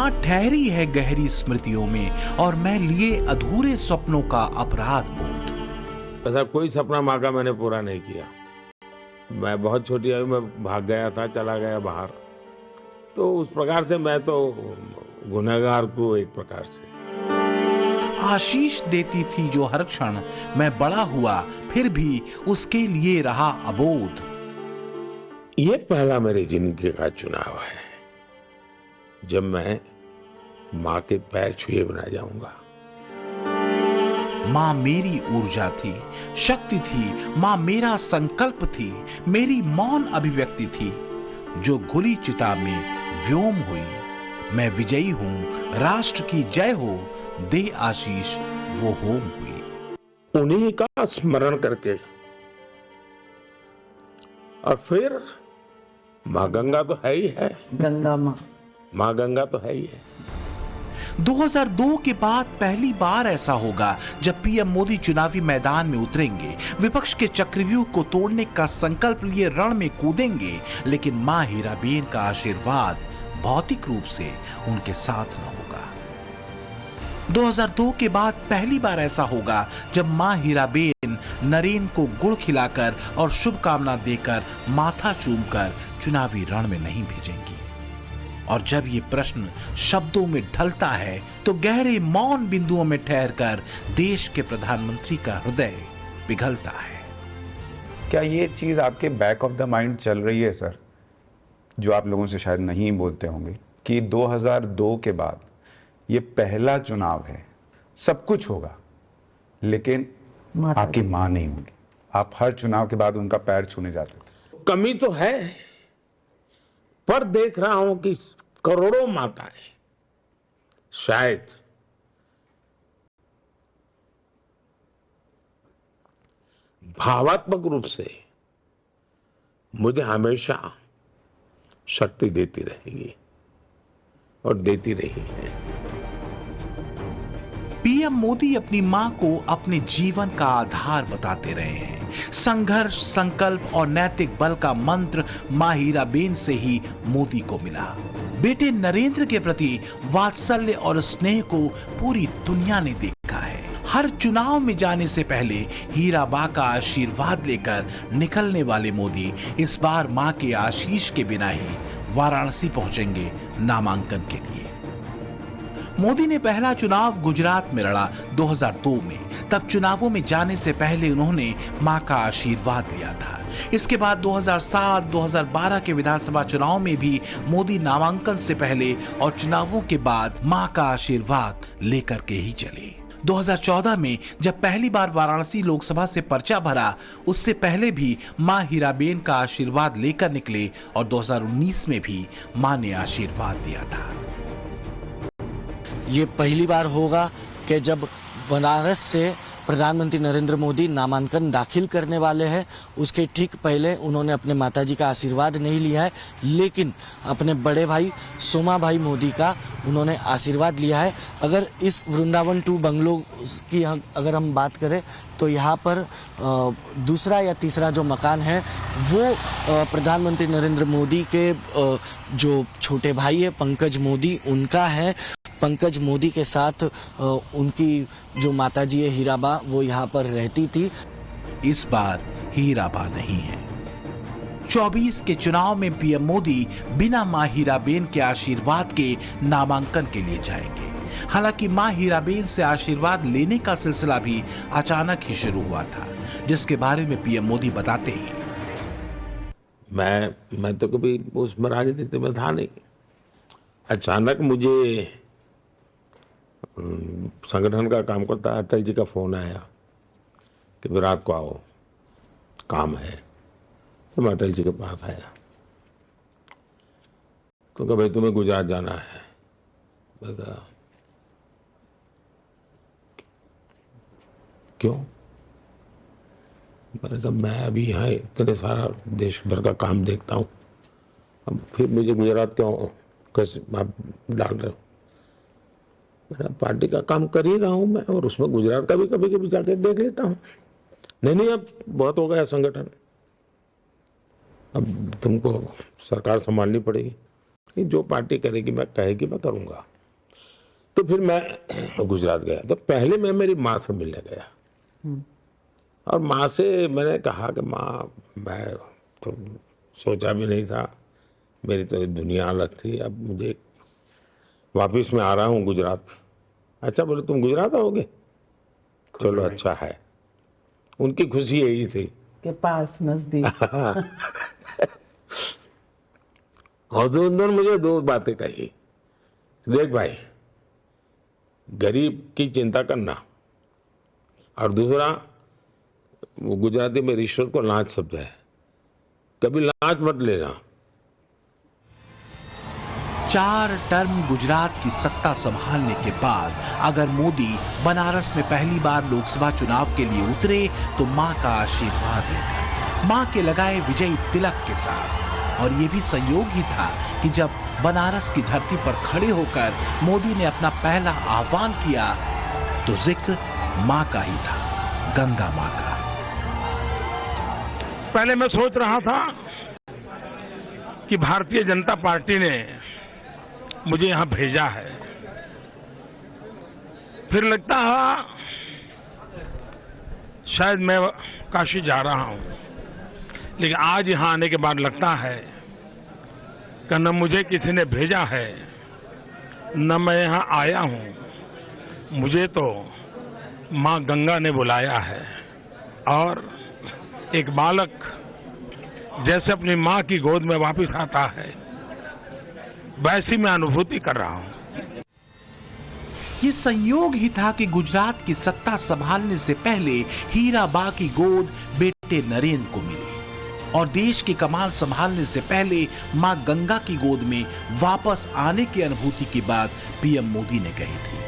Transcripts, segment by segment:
माँ ठहरी है गहरी स्मृतियों में और मैं लिए अधूरे सपनों का अपराध बोध। ऐसा कोई सपना माँ का मैंने पूरा नहीं किया। मैं बहुत छोटी आयु में भाग गया था, चला गया बाहर, तो उस प्रकार से मैं तो गुनहगार को एक प्रकार से। आशीष देती थी जो हर क्षण, मैं बड़ा हुआ फिर भी उसके लिए रहा अबोध। ये पहला मेरी जिंदगी का चुनाव है जब मैं माँ के पैर छुए बिना जाऊंगा। माँ मेरी ऊर्जा थी, शक्ति थी, माँ मेरा संकल्प थी, मेरी मौन अभिव्यक्ति थी, जो खुली चिता में व्योम हुई। मैं विजयी हूं, राष्ट्र की जय हो, दे आशीष वो होम हुई। उन्हीं का स्मरण करके और फिर माँ गंगा तो है ही है, गंगा माँ गंगा तो है ही है। 2002 के बाद पहली बार ऐसा होगा जब पीएम मोदी चुनावी मैदान में उतरेंगे, विपक्ष के चक्रव्यूह को तोड़ने का संकल्प लिए रण में कूदेंगे, लेकिन मां हीराबेन का आशीर्वाद भौतिक रूप से उनके साथ न होगा। 2002 के बाद पहली बार ऐसा होगा जब मां हीराबेन नरेन को गुड़ खिलाकर और शुभकामना देकर माथा चूमकर चुनावी रण में नहीं भेजेंगी। और जब ये प्रश्न शब्दों में ढलता है तो गहरे मौन बिंदुओं में ठहरकर देश के प्रधानमंत्री का हृदय पिघलता है। क्या ये चीज आपके बैक ऑफ द माइंड चल रही है सर, जो आप लोगों से शायद नहीं बोलते होंगे, कि 2002 के बाद ये पहला चुनाव है, सब कुछ होगा लेकिन आपकी मां नहीं होगी। आप हर चुनाव के बाद उनका पैर छूने जाते थे। कमी तो है, पर देख रहा हूं कि करोड़ों माताएं शायद भावात्मक रूप से मुझे हमेशा शक्ति देती रहेंगी और देती रही है। पीएम मोदी अपनी मां को अपने जीवन का आधार बताते रहे हैं। संघर्ष, संकल्प और नैतिक बल का मंत्र मां हीराबेन से ही मोदी को मिला। बेटे नरेंद्र के प्रति वात्सल्य और स्नेह को पूरी दुनिया ने देखा है। हर चुनाव में जाने से पहले हीराबा का आशीर्वाद लेकर निकलने वाले मोदी इस बार मां के आशीष के बिना ही वाराणसी पहुंचेंगे नामांकन के लिए। मोदी ने पहला चुनाव गुजरात में लड़ा 2002 में। तब चुनावों में जाने से पहले उन्होंने मां का आशीर्वाद लिया था। इसके बाद 2007, 2012 के विधानसभा चुनाव में भी मोदी नामांकन से पहले और चुनावों के बाद मां का आशीर्वाद लेकर के ही चले। 2014 में जब पहली बार वाराणसी लोकसभा से पर्चा भरा, उससे पहले भी मां हीराबेन का आशीर्वाद लेकर निकले और 2019 में भी मां ने आशीर्वाद दिया था। ये पहली बार होगा कि जब बनारस से प्रधानमंत्री नरेंद्र मोदी नामांकन दाखिल करने वाले हैं, उसके ठीक पहले उन्होंने अपने माताजी का आशीर्वाद नहीं लिया है, लेकिन अपने बड़े भाई सोमा भाई मोदी का उन्होंने आशीर्वाद लिया है। अगर इस वृंदावन 2 बंगलो की अगर हम बात करें तो यहाँ पर दूसरा या तीसरा जो मकान है वो प्रधानमंत्री नरेंद्र मोदी के जो छोटे भाई है पंकज मोदी, उनका है। पंकज मोदी के साथ उनकी जो माताजी है हीराबा, वो यहाँ पर रहती थी। इस बार हीराबा नहीं है। 24 के चुनाव में पीएम मोदी बिना मां हीराबेन के आशीर्वाद के नामांकन के लिए जाएंगे। हालांकि मां हीराबेन से आशीर्वाद लेने का सिलसिला भी अचानक ही शुरू हुआ था, जिसके बारे में पीएम मोदी बताते हैं। मैं तो कभी उसमें राजनीति में था नहीं। अचानक मुझे संगठन का काम करता अटल जी का फोन आया कि विराट को आओ, काम है। तो मैं अटल जी के पास आया तो कहा भाई तुम्हें गुजरात जाना है। मैं कहा क्यों? मैंने कहा मैं अभी यहाँ इतने सारा देश भर का काम देखता हूँ, अब फिर मुझे गुजरात क्यों कैसे आप डाल रहे हो? मेरा पार्टी का काम कर ही रहा हूँ मैं, और उसमें गुजरात का भी कभी कभी जाके देख लेता हूँ। नहीं अब बहुत हो गया संगठन, अब तुमको सरकार संभालनी पड़ेगी। जो पार्टी करेगी मैं कहेगी मैं करूँगा। तो फिर मैं गुजरात गया। तो पहले मैं मेरी माँ से मिलने गया और माँ से मैंने कहा कि माँ, मैं तो सोचा भी नहीं था, मेरी तो दुनिया अलग थी, अब मुझे वापस मैं आ रहा हूँ गुजरात। अच्छा, बोले तुम गुजरात आओगे? चलो अच्छा है। उनकी खुशी यही थी के पास नजदीक। और तो उन्होंने मुझे दो बातें कही। देख भाई, गरीब की चिंता करना, और दूसरा, वो गुजराती में रिश्वत को लांच शब्द है, कभी लांच मत लेना। 4 टर्म गुजरात की सत्ता संभालने के बाद अगर मोदी बनारस में पहली बार लोकसभा चुनाव के लिए उतरे तो मां का आशीर्वाद लेकर, मां के लगाए विजयी तिलक के साथ। और ये भी संयोग ही था कि जब बनारस की धरती पर खड़े होकर मोदी ने अपना पहला आह्वान किया तो जिक्र मां का ही था, गंगा मां का। पहले मैं सोच रहा था कि भारतीय जनता पार्टी ने मुझे यहां भेजा है, फिर लगता है शायद मैं काशी जा रहा हूं, लेकिन आज यहां आने के बाद लगता है कि न मुझे किसी ने भेजा है न मैं यहां आया हूं, मुझे तो मां गंगा ने बुलाया है। और एक बालक जैसे अपनी मां की गोद में वापस आता है, वैसी मैं अनुभूति कर रहा हूं। ये संयोग ही था कि गुजरात की सत्ता संभालने से पहले हीराबा की गोद बेटे नरेंद्र को मिली और देश की कमान संभालने से पहले मां गंगा की गोद में वापस आने की अनुभूति की बात पीएम मोदी ने कही थी।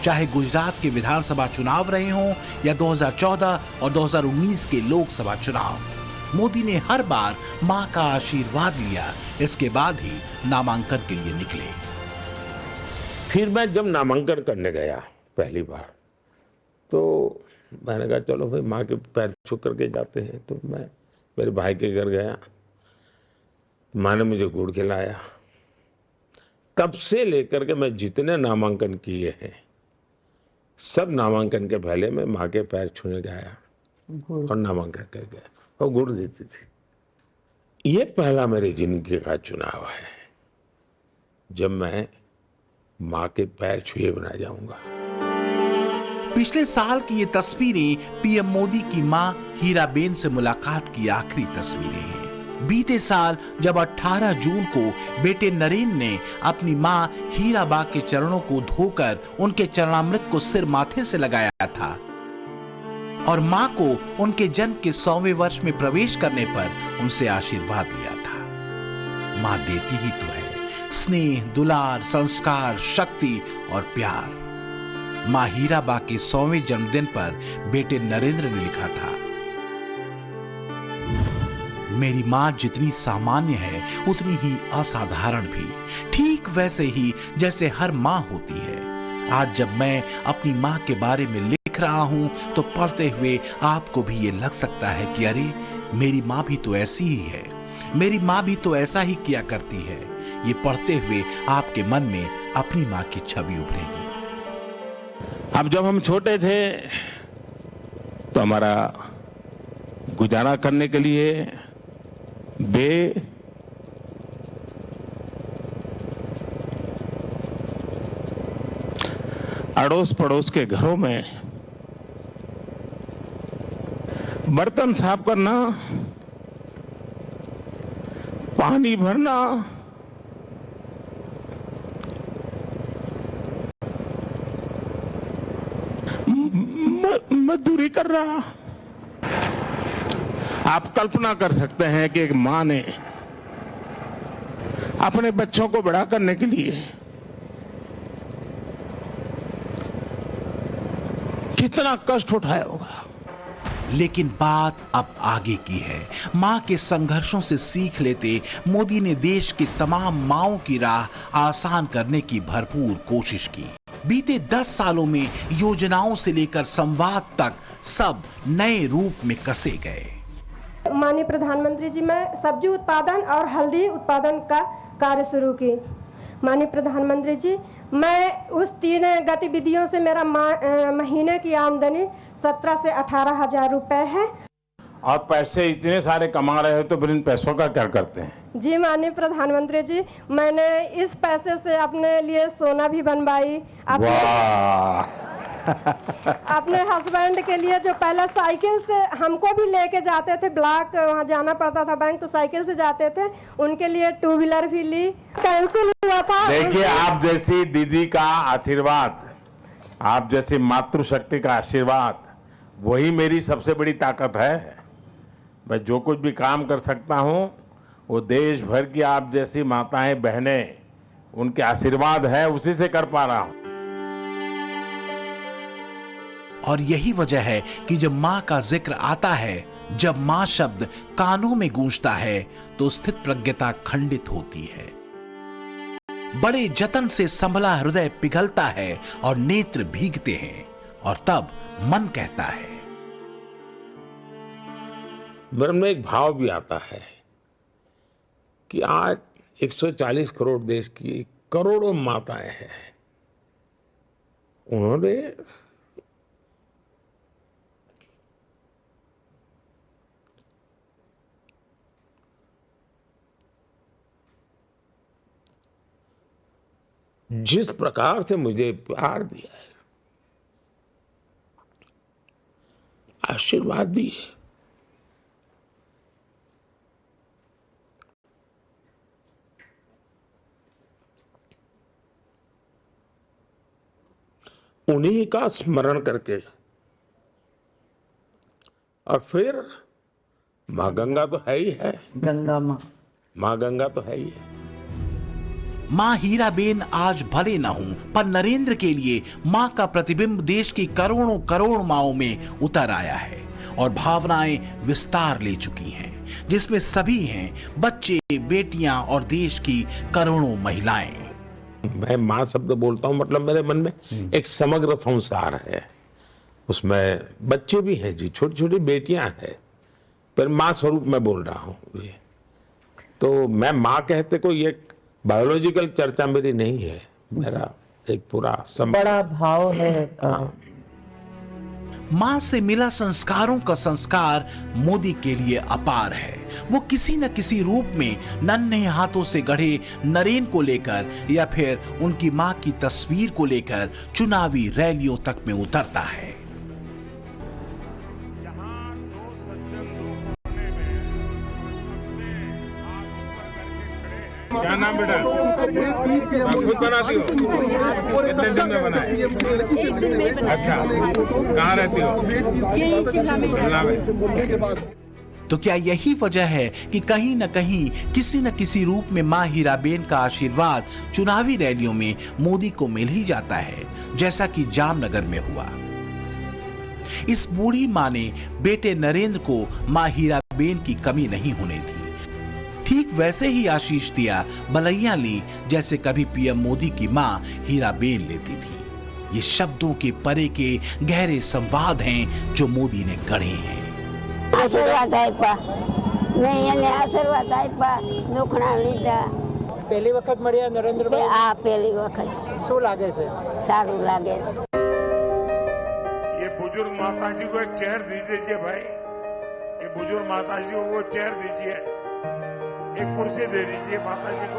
चाहे गुजरात के विधानसभा चुनाव रहे हों या 2014 और 2019 के लोकसभा चुनाव, मोदी ने हर बार मां का आशीर्वाद लिया। इसके बाद ही नामांकन के लिए निकले। फिर मैं जब नामांकन करने गया पहली बार, तो मैंने कहा चलो भाई माँ के पैर छू करके जाते हैं। तो मैं मेरे भाई के घर गया, माँ ने मुझे गुड़ खिलाया। तब से लेकर के मैं जितने नामांकन किए हैं, सब नामांकन के पहले मैं माँ के पैर छूने गया और नामांकन कर गया और गुड़ देती थी। ये पहला मेरी जिंदगी का चुनाव है जब मैं माँ के पैर छुए बिना जाऊंगा। पिछले साल की ये तस्वीरें पीएम मोदी की मां हीराबेन से मुलाकात की आखिरी तस्वीरें हैं। बीते साल जब 18 जून को बेटे नरेंद्र ने अपनी मां हीराबा के चरणों को धोकर उनके चरणामृत को सिर माथे से लगाया था और मां को उनके जन्म के 100वें वर्ष में प्रवेश करने पर उनसे आशीर्वाद लिया था। मां देती ही तो है स्नेह, दुलार, संस्कार, शक्ति और प्यार। मां हीराबा के 100वें जन्मदिन पर बेटे नरेंद्र ने लिखा था, मेरी मां जितनी सामान्य है उतनी ही असाधारण भी, ठीक वैसे ही जैसे हर मां होती है। आज जब मैं अपनी मां के बारे में लिख रहा हूं तो पढ़ते हुए आपको भी ये लग सकता है कि अरे मेरी मां भी तो ऐसी ही है, मेरी मां भी तो ऐसा ही किया करती है। ये पढ़ते हुए आपके मन में अपनी मां की छवि उभरेगी। अब जब हम छोटे थे तो हमारा गुजारा करने के लिए अड़ोस पड़ोस के घरों में बर्तन साफ करना, पानी भरना, मजदूरी कर रहा। आप कल्पना कर सकते हैं कि एक मां ने अपने बच्चों को बड़ा करने के लिए कितना कष्ट उठाया होगा। लेकिन बात अब आगे की है। मां के संघर्षों से सीख लेते मोदी ने देश की तमाम माओं की राह आसान करने की भरपूर कोशिश की। बीते 10 सालों में योजनाओं से लेकर संवाद तक सब नए रूप में कसे गए। माननीय प्रधानमंत्री जी, मैं सब्जी उत्पादन और हल्दी उत्पादन का कार्य शुरू की। माननीय प्रधानमंत्री जी, मैं उस 3 गतिविधियों से मेरा महीने की आमदनी 17 से 18 हजार रुपए है। और पैसे इतने सारे कमा रहे हो तो फिर इन पैसों का क्या करते हैं? जी माननीय प्रधानमंत्री जी, मैंने इस पैसे से अपने लिए सोना भी बनवाई, अपने हस्बैंड के लिए जो पहले साइकिल से हमको भी लेके जाते थे, ब्लॉक वहाँ जाना पड़ता था बैंक, तो साइकिल से जाते थे, उनके लिए 2 व्हीलर भी ली। कैंसिल हुआ था। देखिए, आप जैसी दीदी का आशीर्वाद, आप जैसी मातृशक्ति का आशीर्वाद, वही मेरी सबसे बड़ी ताकत है। मैं जो कुछ भी काम कर सकता हूं वो देश भर की आप जैसी माताएं बहनें, उनके आशीर्वाद है, उसी से कर पा रहा हूं। और यही वजह है कि जब मां का जिक्र आता है, जब मां शब्द कानों में गूंजता है, तो स्थित प्रज्ञता खंडित होती है। बड़े जतन से संभला हृदय पिघलता है और नेत्र भीगते हैं, और तब मन कहता है। मेरे में एक भाव भी आता है कि आज 140 करोड़ देश की करोड़ों माताएं हैं, उन्होंने जिस प्रकार से मुझे प्यार दिया है, आशीर्वाद दिए, उन्हीं का स्मरण करके, और फिर मां गंगा तो है ही है, गंगा मां गंगा तो है ही है। मां हीराबेन आज भले न हूं, पर नरेंद्र के लिए मां का प्रतिबिंब देश की करोड़ों करोड़ माओं में उतर आया है और भावनाएं विस्तार ले चुकी हैं, जिसमें सभी हैं, बच्चे, बेटियां और देश की करोड़ों महिलाएं। मैं मां शब्द बोलता हूं, मतलब मेरे मन में एक समग्र संसार है, उसमें बच्चे भी हैं जी, छोटी छोटी बेटियां हैं, पर मां स्वरूप में बोल रहा हूं। तो मैं मां कहते कोई एक बायोलॉजिकल चर्चा मेरी नहीं है, मेरा एक पूरा बड़ा भाव है। मां से मिला संस्कारों का संस्कार मोदी के लिए अपार है। वो किसी न किसी रूप में नन्हे हाथों से गढ़े नरेन को लेकर या फिर उनकी मां की तस्वीर को लेकर चुनावी रैलियों तक में उतरता है। क्या नाम बेटा? खुद बनाती हो? कितने दिन में बनाए? 1 दिन में बनाए। अच्छा, कहाँ रहती हो? यही शिमला में। तो क्या यही वजह है कि कहीं न कहीं किसी न किसी रूप में मां हीराबेन का आशीर्वाद चुनावी रैलियों में मोदी को मिल ही जाता है, जैसा कि जामनगर में हुआ। इस बूढ़ी मां ने बेटे नरेंद्र को मां हीराबेन की कमी नहीं होने दी। ठीक वैसे ही आशीष दिया, बलैया ली, जैसे कभी पीएम मोदी की मां हीराबेन लेती थी। ये शब्दों के परे के गहरे संवाद हैं जो मोदी ने गढ़े हैं। आशीर्वाद आप्या, नहीं એને આશીર્વાદ આપ્યા, દુખણા લીધા। પહેલી વખત મળ્યા નરેન્દ્રભાઈ? આ પહેલી વખત। શું લાગે છે? સારું લાગે છે। ये बुजुर्ग माताजी को एक चेयर दे दीजिए भाई, ये बुजुर्ग माताजी को वो चेयर दीजिए, एक कुर्सी दे दीजिए माताजी को।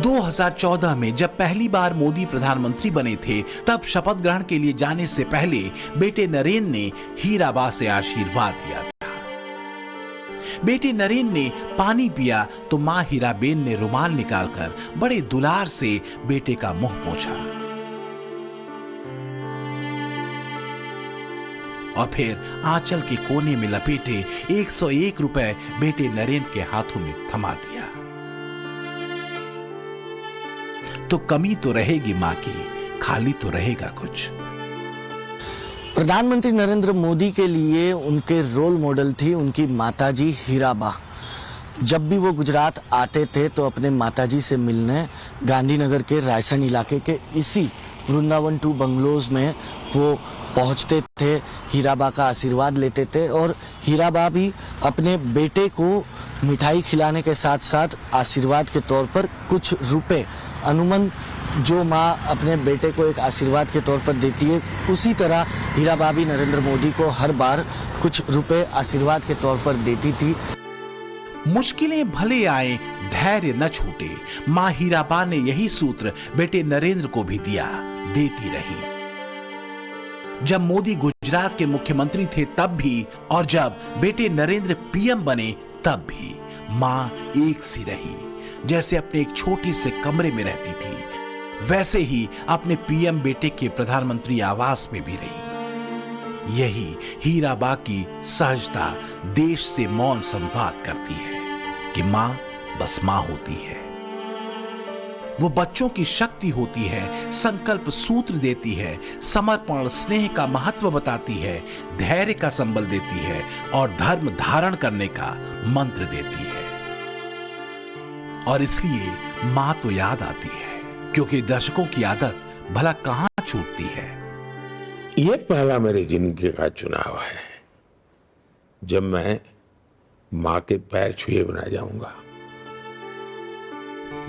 दो 2014 में जब पहली बार मोदी प्रधानमंत्री बने थे, तब शपथ ग्रहण के लिए जाने से पहले बेटे नरेन ने हीराबा से आशीर्वाद दिया था। बेटे नरेन ने पानी पिया तो मां हीराबेन ने रुमाल निकालकर बड़े दुलार से बेटे का मुंह पोंछा और फिर आंचल के कोने में लपेटे 101 रुपए बेटे नरेन के हाथों में थमा दिया। तो कमी तो रहेगी माँ की, खाली तो रहेगा कुछ। प्रधानमंत्री नरेंद्र मोदी के लिए उनके रोल मॉडल थी उनकी माताजी हीराबा। जब भी वो गुजरात आते थे तो अपने माताजी से मिलने गांधीनगर के रायसन इलाके के इसी वृंदावन 2 बंगलोज में वो पहुंचते थे, हीराबा का आशीर्वाद लेते थे और हीराबा भी अपने बेटे को मिठाई खिलाने के साथ साथ आशीर्वाद के तौर पर कुछ रुपए, अनुमन जो माँ अपने बेटे को एक आशीर्वाद के तौर पर देती है, उसी तरह हीराबा भी नरेंद्र मोदी को हर बार कुछ रुपए आशीर्वाद के तौर पर देती थी। मुश्किलें भले आए, धैर्य न छूटे, माँ हीराबा ने यही सूत्र बेटे नरेंद्र को भी दिया, देती रही। जब मोदी गुजरात के मुख्यमंत्री थे तब भी और जब बेटे नरेंद्र पीएम बने तब भी माँ एक सी रही। जैसे अपने एक छोटे से कमरे में रहती थी, वैसे ही अपने पीएम बेटे के प्रधानमंत्री आवास में भी रही। यही हीराबा की सहजता देश से मौन संवाद करती है कि मां बस मां होती है। वो बच्चों की शक्ति होती है, संकल्प सूत्र देती है, समर्पण स्नेह का महत्व बताती है, धैर्य का संबल देती है और धर्म धारण करने का मंत्र देती है। और इसलिए मां तो याद आती है, क्योंकि दर्शकों की आदत भला कहां छूटती है। ये पहला मेरी जिंदगी का चुनाव है जब मैं मां के पैर छुए बिना जाऊंगा।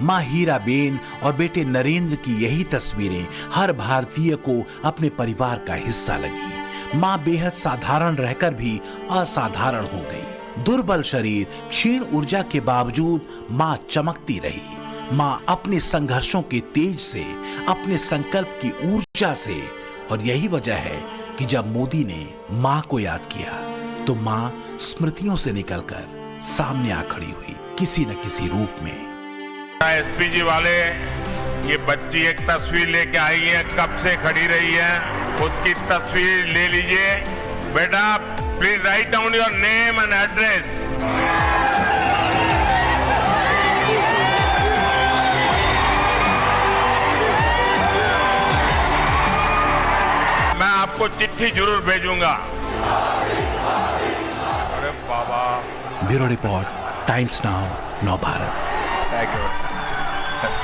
मां हीराबेन और बेटे नरेंद्र की यही तस्वीरें हर भारतीय को अपने परिवार का हिस्सा लगी। मां बेहद साधारण रहकर भी असाधारण हो गई। दुर्बल शरीर, क्षीण ऊर्जा के बावजूद मां चमकती रही। मां अपने संघर्षों के तेज से, अपने संकल्प की ऊर्जा से, और यही वजह है कि जब मोदी ने मां को याद किया तो मां स्मृतियों से निकलकर सामने आ खड़ी हुई, किसी न किसी रूप में। एसपीजी वाले, ये बच्ची एक तस्वीर लेके आई है, कब से खड़ी रही है, उसकी तस्वीर ले लीजिए। बेटा please write down your name and address. मैं आपको चिट्ठी जरूर भेजूंगा। अरे बाबा। ब्यूरो रिपोर्ट, टाइम्स नाउ, नव भारत। Thank you.